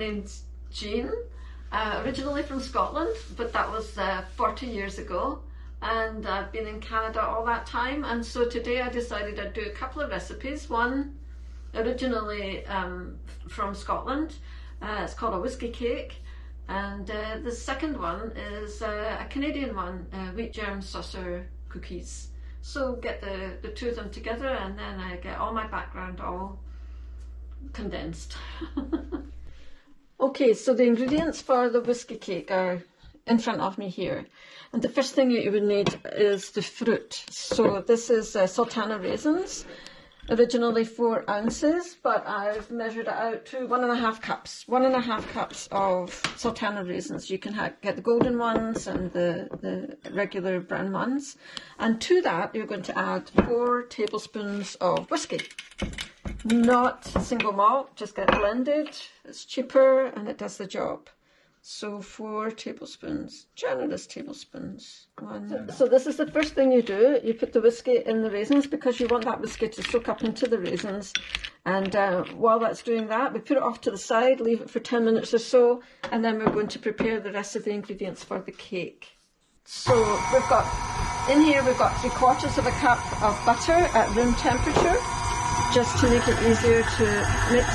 name's Jean, originally from Scotland, but that was 40 years ago, and I've been in Canada all that time, and so today I decided I'd do a couple of recipes. One originally from Scotland, it's called a whiskey cake, and the second one is a Canadian one, wheat germ saucer cookies. So get the two of them together, and then I get all my background all condensed. Okay, so the ingredients for the whiskey cake are in front of me here. And the first thing you would need is the fruit. So this is sultana raisins, originally 4 ounces, but I've measured it out to 1.5 cups. 1.5 cups of sultana raisins. You can get the golden ones and the regular brown ones. And to that, you're going to add 4 tablespoons of whiskey. Not single malt, just get blended. It's cheaper and it does the job. So 4 tablespoons, generous tablespoons. So this is the first thing you do. You put the whiskey in the raisins because you want that whiskey to soak up into the raisins. And while that's doing that, we put it off to the side, leave it for 10 minutes or so, and then we're going to prepare the rest of the ingredients for the cake. So we've got 3/4 cup of butter at room temperature, just to make it easier to mix.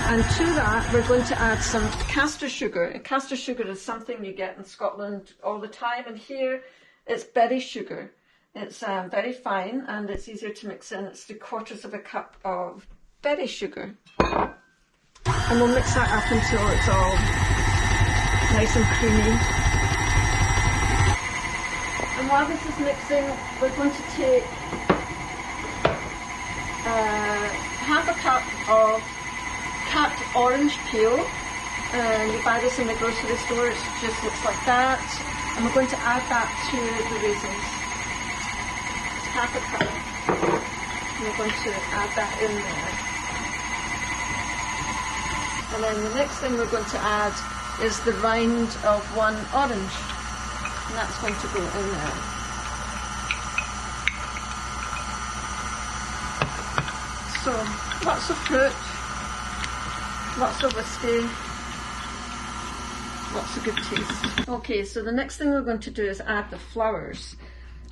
And to that, we're going to add some castor sugar. And castor sugar is something you get in Scotland all the time, and here it's berry sugar. It's very fine and it's easier to mix in. It's 3/4 cup of berry sugar. And we'll mix that up until it's all nice and creamy. And while this is mixing, we're going to take 1/2 cup of cut orange peel. You buy this in the grocery store, it just looks like that. And we're going to add that to the raisins. It's 1/2 cup. And we're going to add that in there. And then the next thing we're going to add is the rind of 1 orange. And that's going to go in there. So, lots of fruit. Lots of whiskey, lots of good taste. Okay, so the next thing we're going to do is add the flours.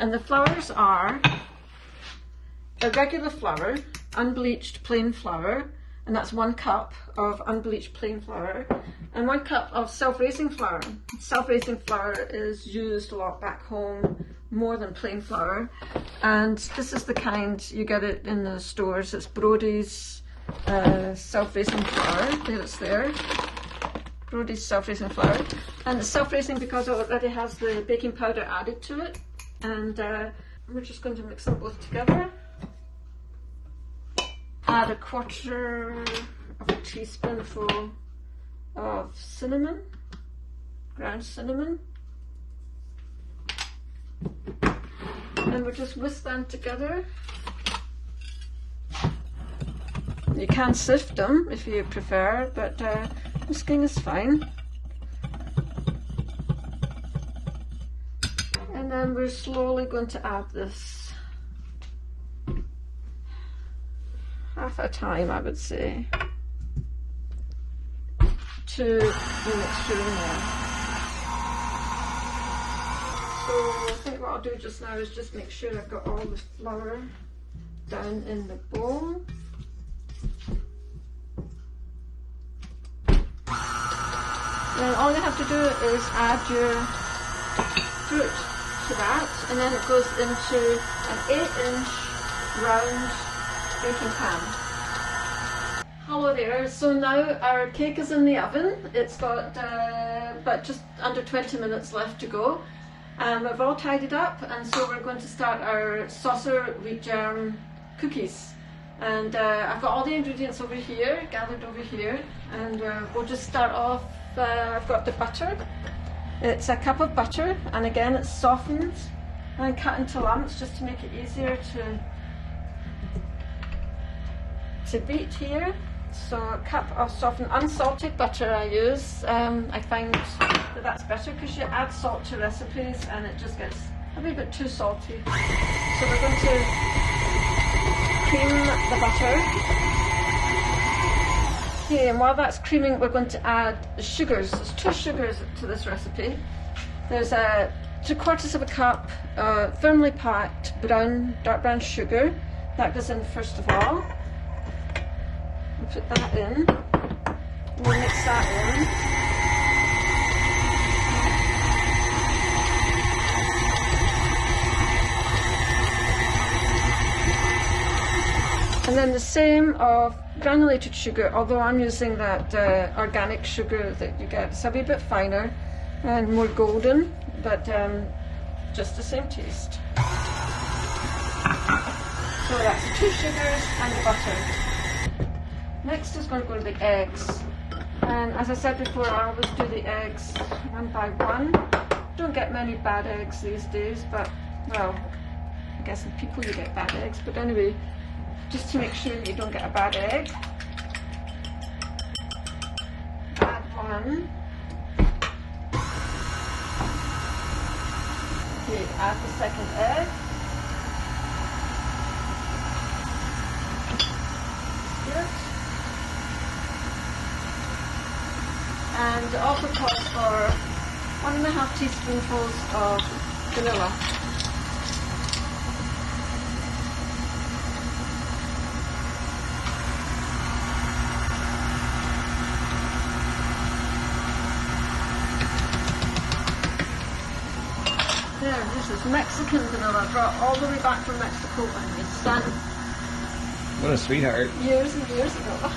And the flours are a regular flour, unbleached plain flour, and that's 1 cup of unbleached plain flour, and 1 cup of self-raising flour. Self-raising flour is used a lot back home, more than plain flour. And this is the kind, you get it in the stores, it's Brody's self-raising flour. There it's there. Brody's self-raising flour. And it's self-raising because it already has the baking powder added to it. And we're just going to mix them both together. Add 1/4 teaspoonful of cinnamon, ground cinnamon. And we'll just whisk them together. You can sift them if you prefer, but whisking is fine. And then we're slowly going to add this, half a time I would say, to the mixture in there. So I think what I'll do just now is just make sure I've got all the flour down in the bowl. Then all you have to do is add your fruit to that, and then it goes into an 8-inch round baking pan. Hello there, so now our cake is in the oven. It's got but just under 20 minutes left to go. We've all tidied up, and so we're going to start our saucer wheat germ cookies. And I've got all the ingredients over here, gathered over here, and we'll just start off. I've got the butter. It's a cup of butter, and again it's softened and cut into lumps just to make it easier to beat here. So a cup of softened unsalted butter I use. I find that that's better because you add salt to recipes and it just gets a wee bit too salty. So we're going to cream the butter. Okay, and while that's creaming, we're going to add the sugars. There's 2 sugars to this recipe. There's a 3/4 cup firmly packed dark brown sugar. That goes in first of all. We'll put that in. We'll mix that in. And then the same of granulated sugar, although I'm using that organic sugar that you get. It's a wee bit finer and more golden, but just the same taste. So that's the 2 sugars and the butter. Next is going to go to the eggs. And as I said before, I always do the eggs one by one. Don't get many bad eggs these days, but, well, I guess in people you get bad eggs, but anyway, just to make sure you don't get a bad egg. Add 1. Okay, add the second egg. Good. And it also calls for 1.5 teaspoonfuls of vanilla. There, this is Mexican vanilla, brought all the way back from Mexico by my son. What a sweetheart. Years and years ago.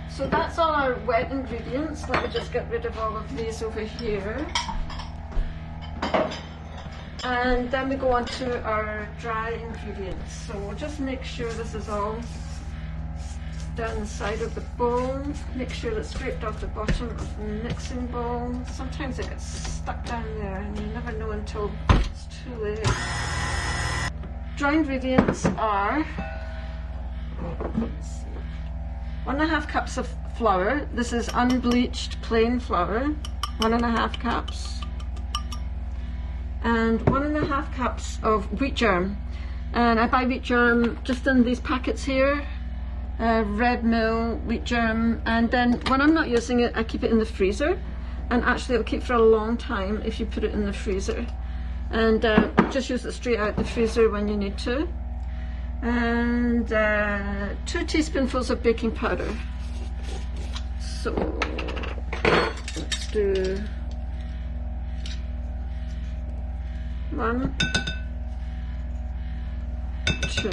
So that's all our wet ingredients. Let me just get rid of all of these over here. And then we go on to our dry ingredients. So we'll just make sure this is all down the side of the bowl. Make sure it's scraped off the bottom of the mixing bowl. Sometimes it gets stuck down there and you never know until it's too late. Dry ingredients are 1.5 cups of flour. This is unbleached plain flour. 1.5 cups. And 1.5 cups of wheat germ. And I buy wheat germ just in these packets here. Red mill, wheat germ, and then when I'm not using it, I keep it in the freezer, and actually it'll keep for a long time if you put it in the freezer. And just use it straight out the freezer when you need to. And 2 teaspoonfuls of baking powder. So let's do 1, 2.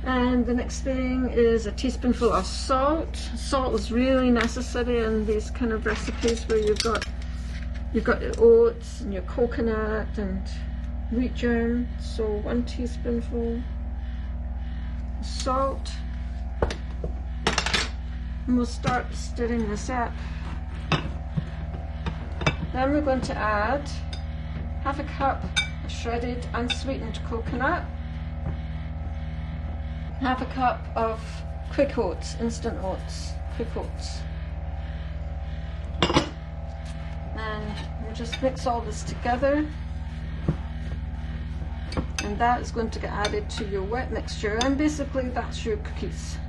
And the next thing is a teaspoonful of salt. Salt is really necessary in these kind of recipes where you've got your oats and your coconut and wheat germ. So 1 teaspoonful of salt. And we'll start stirring this up. Then we're going to add 1/2 cup of shredded unsweetened coconut. 1/2 cup of quick oats, instant oats, quick oats. And we'll just mix all this together. And that is going to get added to your wet mixture. And basically that's your cookies.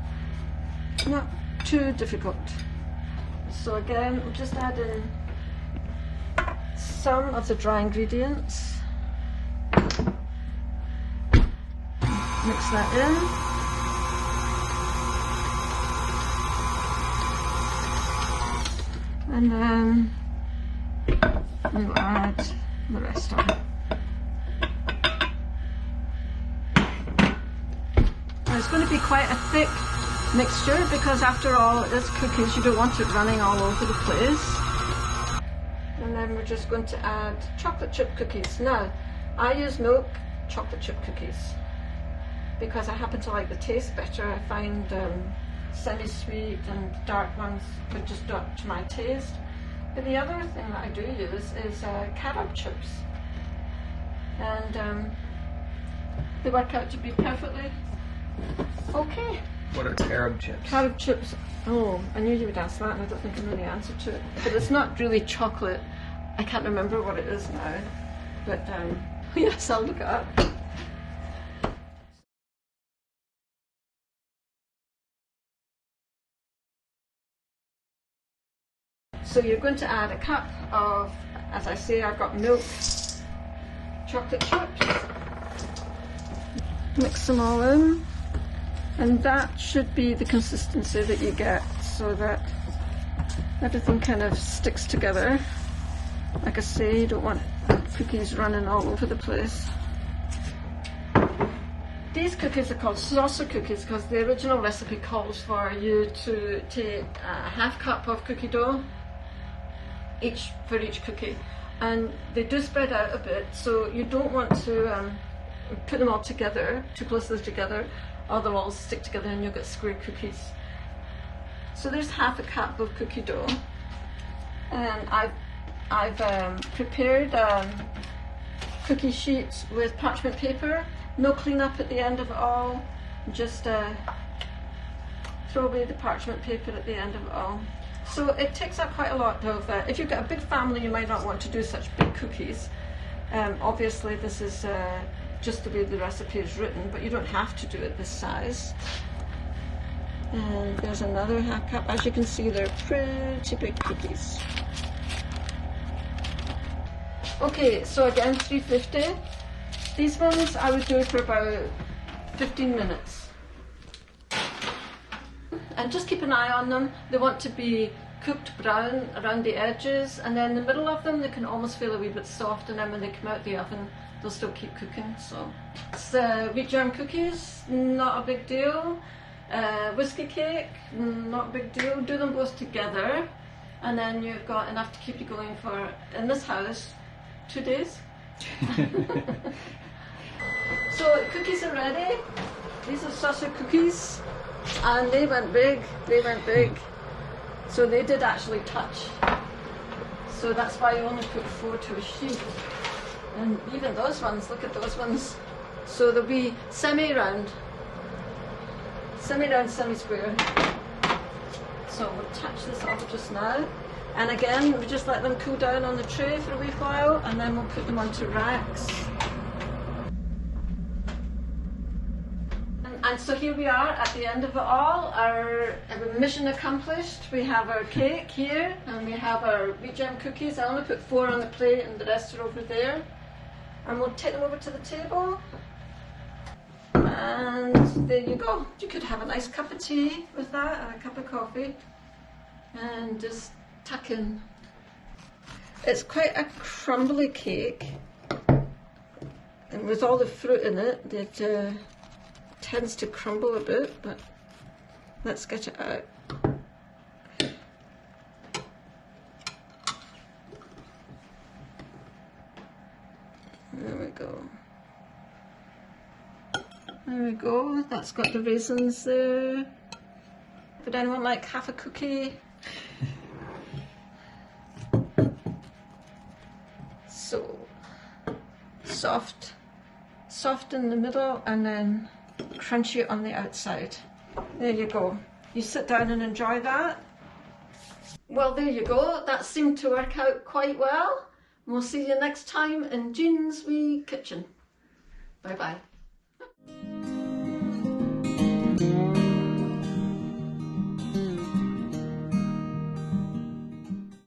Not too difficult. So again, we'll just add in some of the dry ingredients. Mix that in. And then we'll add the rest on. Now it's going to be quite a thick mixture because after all it is cookies, you don't want it running all over the place. And then we're just going to add chocolate chip cookies. Now, I use milk chocolate chip cookies because I happen to like the taste better. I find semi-sweet and dark ones would just do up to my taste. But the other thing that I do use is carob chips, and they work out to be perfectly okay. What are carob chips? Carob chips, oh, I knew you would ask that and I don't think I know the answer to it. But it's not really chocolate. I can't remember what it is now, but yes, I'll look it up. So you're going to add a cup of, as I say, I've got milk, chocolate chips, mix them all in, and that should be the consistency that you get, so that everything kind of sticks together. Like I say, you don't want cookies running all over the place. These cookies are called saucer cookies because the original recipe calls for you to take a half cup of cookie dough for each cookie, and they do spread out a bit, so you don't want to put them all together, too closely together, or they'll all stick together and you'll get square cookies. So there's half a cup of cookie dough, and I've prepared cookie sheets with parchment paper. No clean up at the end of it all, just throw away the parchment paper at the end of it all. So it takes up quite a lot of, if you've got a big family you might not want to do such big cookies. Obviously this is just the way the recipe is written, but you don't have to do it this size. And there's another half cup. As you can see, they're pretty big cookies. Okay, so again 350. These ones I would do for about 15 minutes. And just keep an eye on them. They want to be cooked brown around the edges, and then the middle of them they can almost feel a wee bit soft, and then when they come out the oven they'll still keep cooking. So it's wheat germ cookies, not a big deal. Whiskey cake, not a big deal. Do them both together and then you've got enough to keep you going for, in this house, 2 days. So cookies are ready. These are saucer cookies, and they went big, So they did actually touch. So that's why you only put 4 to a sheet. And even those ones, look at those ones. So they'll be semi-round, semi-square. So we'll touch this off just now. And again, we just let them cool down on the tray for a wee while, and then we'll put them onto racks. And so here we are at the end of it all, our mission accomplished. We have our cake here, and we have our wheat germ cookies. I only put 4 on the plate and the rest are over there. And we'll take them over to the table. And there you go. You could have a nice cup of tea with that, and a cup of coffee, and just tuck in. It's quite a crumbly cake, and with all the fruit in it, it tends to crumble a bit, but let's get it out. There we go. There we go, that's got the raisins there. Would anyone like half a cookie? So, soft in the middle and then crunchy on the outside. There you go. You sit down and enjoy that. Well, there you go. That seemed to work out quite well. We'll see you next time in Jean's wee kitchen. Bye bye.